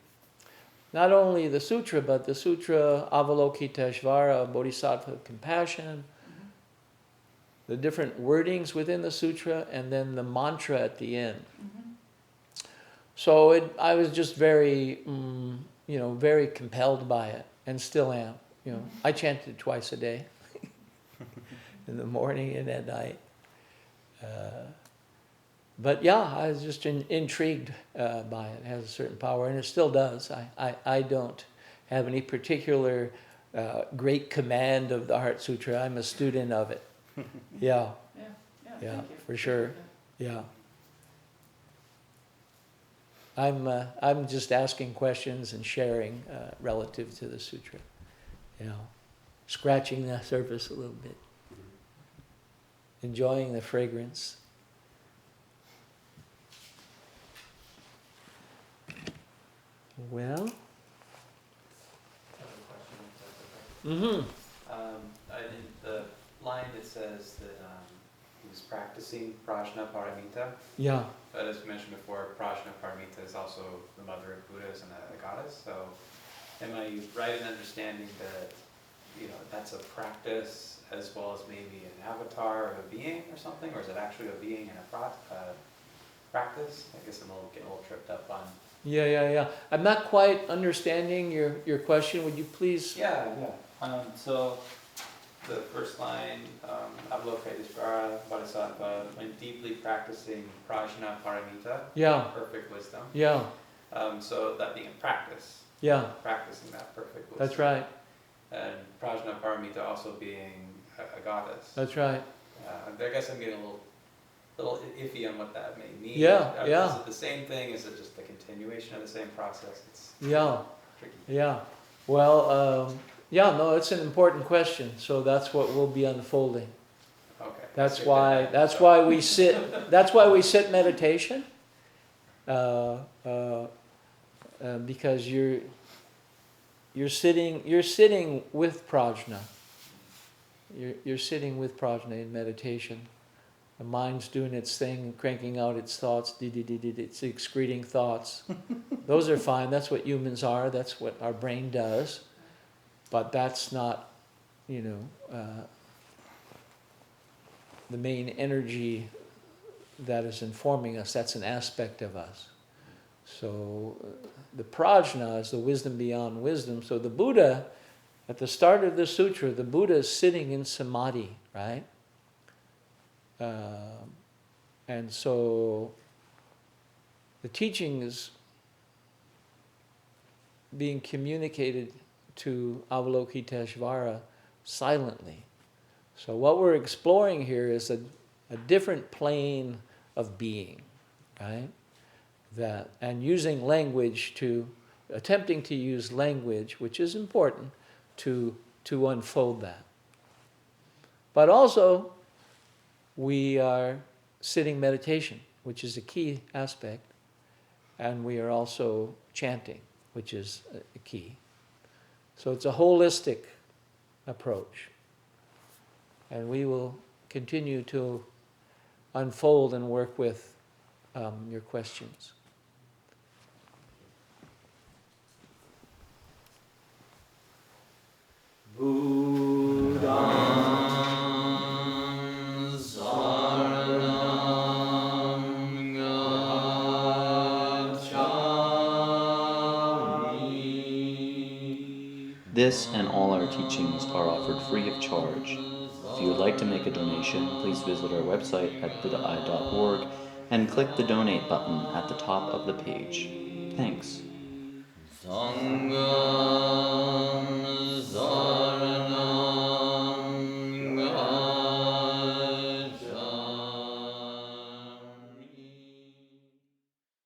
not only the sutra, but the sutra Avalokiteshvara, Bodhisattva of compassion, the different wordings within the sutra, and then the mantra at the end. So I was just very, you know, very compelled by it, and still am. You know, I chanted it twice a day, in the morning and at night. But yeah, I was just intrigued by it. It has a certain power, and it still does. I don't have any particular great command of the Heart Sutra. I'm a student of it. Yeah, Yeah, yeah, thank you. for sure. Yeah. I'm just asking questions and sharing relative to the sutra. You know, scratching the surface a little bit, enjoying the fragrance. Well. Mm-hmm. In the line it says that he was practicing Prajna Paramita. Yeah. But as mentioned before, Prajna Paramita is also the mother of Buddhas and a goddess. So am I right in understanding that, you know, that's a practice as well as maybe an avatar of a being or something? Or is it actually a being and a practice? I guess I'm getting a little tripped up on. Yeah. I'm not quite understanding your question. Would you please? Yeah. So the first line, Avalokiteshvara, Bodhisattva, when deeply practicing Prajna Paramita, Yeah. perfect wisdom. Yeah. So that being a practice, Yeah. practicing that perfect wisdom. That's right. And Prajna Paramita also being a goddess. That's right. I guess I'm getting a little iffy on what that may mean. Yeah. Is it the same thing? Is it just the continuation of the same process? It's Yeah. tricky. Yeah. Well, no, it's an important question. So that's what we'll be unfolding. Okay. That's why we sit. That's why we sit meditation. Because you're sitting with prajna. You're sitting with prajna in meditation. The mind's doing its thing, cranking out its thoughts. It's excreting thoughts. Those are fine. That's what humans are. That's what our brain does. But that's not, the main energy that is informing us. That's an aspect of us. So the prajna is the wisdom beyond wisdom. So the Buddha, at the start of the sutra, the Buddha is sitting in samadhi, right? And so the teaching is being communicated to Avalokiteshvara silently. So what we're exploring here is a different plane of being, right? And using language attempting to use language, which is important, to unfold that. But also, we are sitting meditation, which is a key aspect, and we are also chanting, which is a key. So it's a holistic approach. And we will continue to unfold and work with your questions. This and all our teachings are offered free of charge. If you would like to make a donation, please visit our website at buddhaeye.org and click the donate button at the top of the page. Thanks.